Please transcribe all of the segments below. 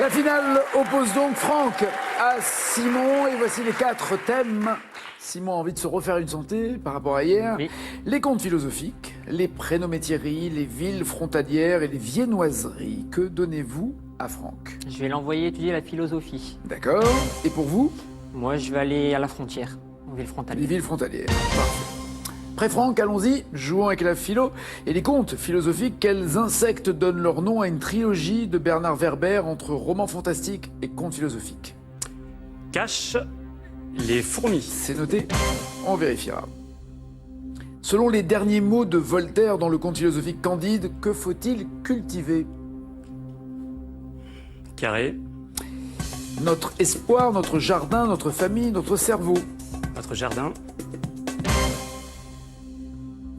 La finale oppose donc Franck à Simon et voici les 4 thèmes. Simon a envie de se refaire une santé par rapport à hier. Oui. Les contes philosophiques, les prénométairies, les villes frontalières et les viennoiseries. Que donnez-vous à Franck? Je vais l'envoyer étudier la philosophie. D'accord. Et pour vous? Moi, je vais aller à la frontière, en ville Les frontalière. villes frontalières. Parfait. Prêt Franck, allons-y, jouons avec la philo. Et les contes philosophiques, quels insectes donnent leur nom à une trilogie de Bernard Werber entre romans fantastiques et contes philosophiques? Cache les fourmis. C'est noté, on vérifiera. Selon les derniers mots de Voltaire dans le conte philosophique Candide, que faut-il cultiver? Carré. Notre espoir, notre jardin, notre famille, notre cerveau. Notre jardin.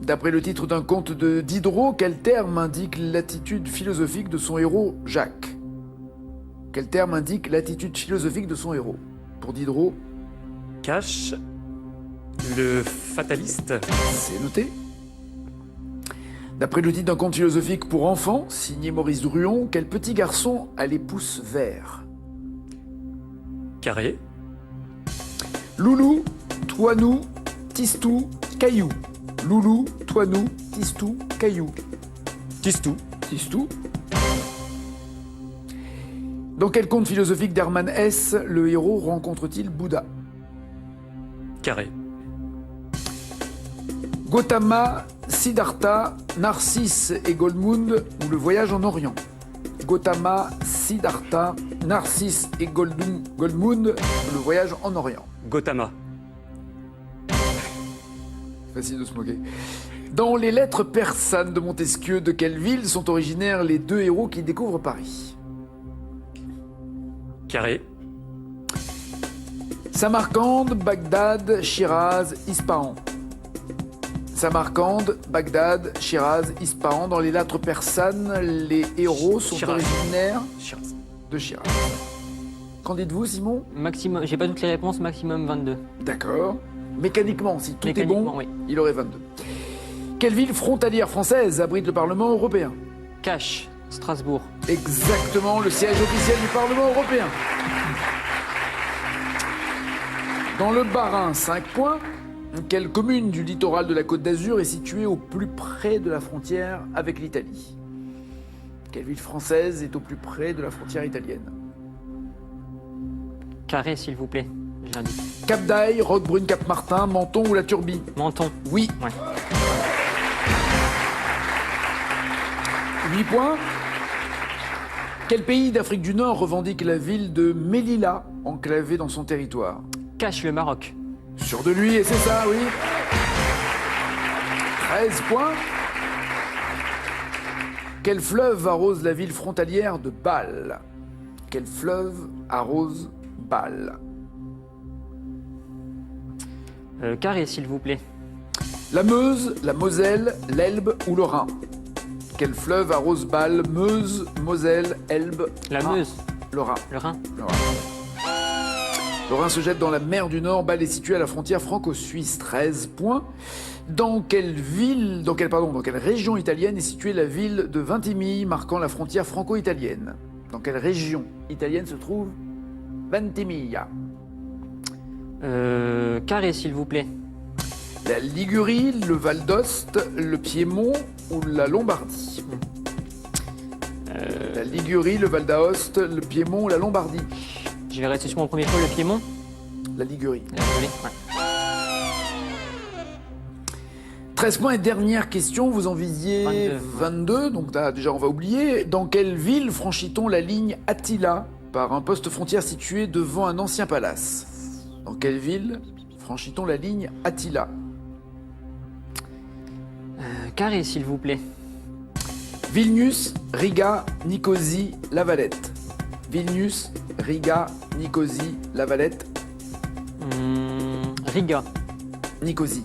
D'après le titre d'un conte de Diderot, quel terme indique l'attitude philosophique de son héros, Jacques? Quel terme indique l'attitude philosophique de son héros? Pour Diderot, Cache le fataliste. c'est noté. D'après le titre d'un conte philosophique pour enfants, signé Maurice Druon, quel petit garçon a les pouces verts? Carré. Loulou, Toinou, Tistou, Caillou. Loulou, Toinou, Tistou, Caillou. Tistou. Tistou. Dans quel conte philosophique d'Hermann Hesse le héros rencontre-t-il Bouddha? Carré. Gautama, Siddhartha, Narcisse et Goldmund ou le voyage en Orient? Gautama, Siddhartha, Narcisse et Goldmund, le voyage en Orient. Gautama. Facile de se moquer. Dans les lettres persanes de Montesquieu, de quelle ville sont originaires les 2 héros qui découvrent Paris? Carré. Samarcande, Bagdad, Shiraz, Ispahan. Samarcande, Bagdad, Shiraz, Ispahan. Dans les lettres persanes, les héros sont Shiraz. originaires Shiraz. de Shiraz. Qu'en dites-vous, Simon? Maximum, j'ai pas toutes les réponses, maximum 22. D'accord. Mécaniquement, si tout est bon, Mécaniquement, oui. il aurait 22. Quelle ville frontalière française abrite le Parlement européen? Cache, Strasbourg. Exactement, le siège officiel du Parlement européen. Dans le Bas-Rhin, 5 points. Quelle commune du littoral de la Côte d'Azur est située au plus près de la frontière avec l'Italie? Quelle ville française est au plus près de la frontière italienne? Carré, s'il vous plaît. Je l'indique. Cap d'Aille, Roquebrune, Cap-Martin, Menton ou la Turbie? Menton. Oui. Ouais. 8 points. Quel pays d'Afrique du Nord revendique la ville de Melilla, enclavée dans son territoire? Cache le Maroc. Sûr de lui, et c'est ça, oui. 13 points. Quel fleuve arrose la ville frontalière de Bâle? Quel fleuve arrose Bâle? Carré, s'il vous plaît. La Meuse, la Moselle, l'Elbe ou le Rhin? Quel fleuve arrose Bâle? Meuse, Moselle, Elbe, La Rhin. Meuse. Le Rhin. Le Rhin. Le Rhin. Le Rhin se jette dans la mer du Nord. Bâle est situé à la frontière franco-suisse. 13 points. Dans quelle région italienne est située la ville de Vintimille, marquant la frontière franco-italienne? Dans quelle région italienne se trouve Ventimiglia? Carré, s'il vous plaît. La Ligurie, le Val d'Ost, le Piémont ou la Lombardie? La Ligurie, le Val d'Aoste, le Piémont ou la Lombardie? Je vais rester sur mon premier choix, le Piémont. La Ligurie. Désolé. Ouais. 13 points et dernière question, vous en visiez 22, donc là, déjà on va oublier. Dans quelle ville franchit-on la ligne Attila par un poste frontière situé devant un ancien palace? Dans quelle ville franchit-on la ligne Attila? Carré, s'il vous plaît. Vilnius, Riga, Nicosie, La Valette. Vilnius, Riga, Nicosie, La Valette, Riga. Nicosie.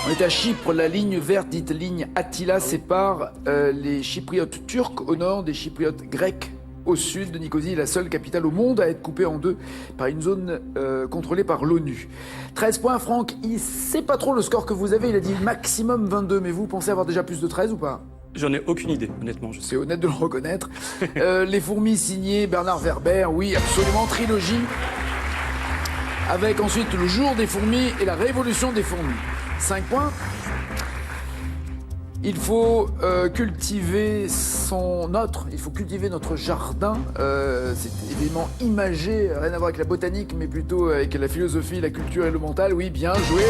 On est à Chypre, la ligne verte dite ligne Attila sépare les Chypriotes turcs au nord des Chypriotes grecs au sud de Nicosie, la seule capitale au monde à être coupée en deux par une zone contrôlée par l'ONU. 13 points, Franck, il sait pas trop le score que vous avez, il a dit maximum 22, mais vous pensez avoir déjà plus de 13 ou pas? J'en ai aucune idée, honnêtement. Je sais. C'est honnête de le reconnaître. Les fourmis signées Bernard Werber, oui, absolument, trilogie. Avec ensuite Le jour des fourmis et La révolution des fourmis. 5 points. Il faut cultiver notre jardin. C'est évidemment imagé, rien à voir avec la botanique, mais plutôt avec la philosophie, la culture et le mental. Oui, bien joué.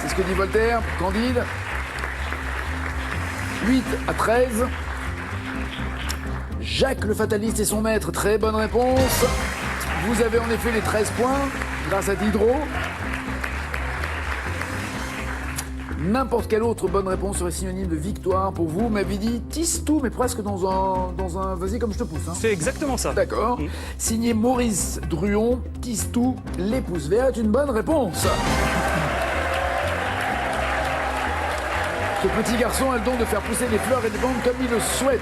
C'est ce que dit Voltaire. Candide. 8-13. Jacques le fataliste et son maître, très bonne réponse. Vous avez en effet les 13 points grâce à Diderot. N'importe quelle autre bonne réponse serait synonyme de victoire pour vous. Vous m'avez dit Tistou, mais presque dans un... Vas-y, comme je te pousse. Hein. C'est exactement ça. D'accord. Signé Maurice Druon, Tistou, l'épouse verte, une bonne réponse. Ce petit garçon a le don de faire pousser les fleurs et des plantes comme il le souhaite.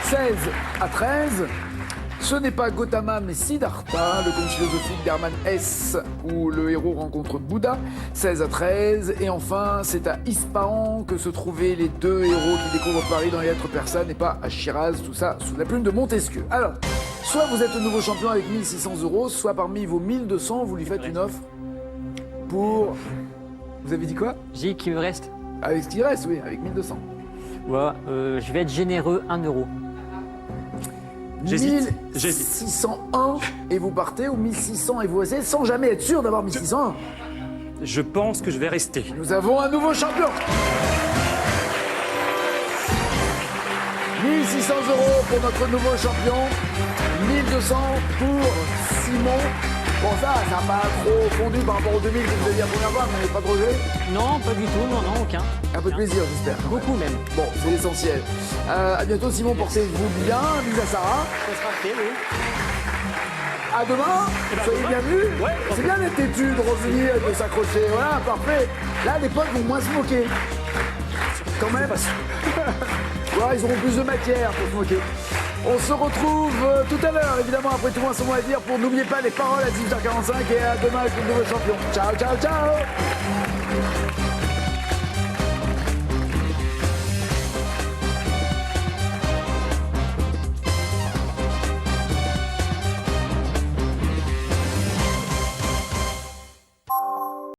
16-13. Ce n'est pas Gautama mais Siddhartha, le conte philosophique d'Hermann Hesse, où le héros rencontre Bouddha. 16-13. Et enfin, c'est à Ispahan que se trouvaient les deux héros qui découvrent Paris dans les lettres persanes et pas à Shiraz, tout ça sous la plume de Montesquieu. Alors, soit vous êtes le nouveau champion avec 1 600 €, soit parmi vos 1 200, vous lui faites une offre pour... Vous avez dit quoi? J'ai dit qu'il me reste. Avec ce qui reste, oui, avec 1 200. Ouais, je vais être généreux, 1 euro. J'hésite. 1601 et vous partez, ou 1600 et vous restez, sans jamais être sûr d'avoir 1601. Je pense que je vais rester. Nous avons un nouveau champion. 1 600 € pour notre nouveau champion. 1 200 pour Simon. Bon, ça n'a pas trop fondu par rapport aux 2000 que vous aviez la première fois, mais pas de regret. Non, pas du tout, non, aucun. Un peu de plaisir, j'espère. Beaucoup même. Bon, c'est l'essentiel. À bientôt, Simon, portez-vous bien. Bisous à Sarah. Ça sera fait, oui. À demain, soyez bienvenus. Ouais. C'est bien d'être têtu, de revenir, de s'accrocher. Voilà, parfait. Là, les potes vont moins se moquer. Quand même. Voilà, ils auront plus de matière pour se moquer. On se retrouve tout à l'heure, évidemment, après tout moins son mot à dire, pour n'oubliez pas les paroles à 18h45 et à demain avec le nouveau champion. Ciao, ciao, ciao.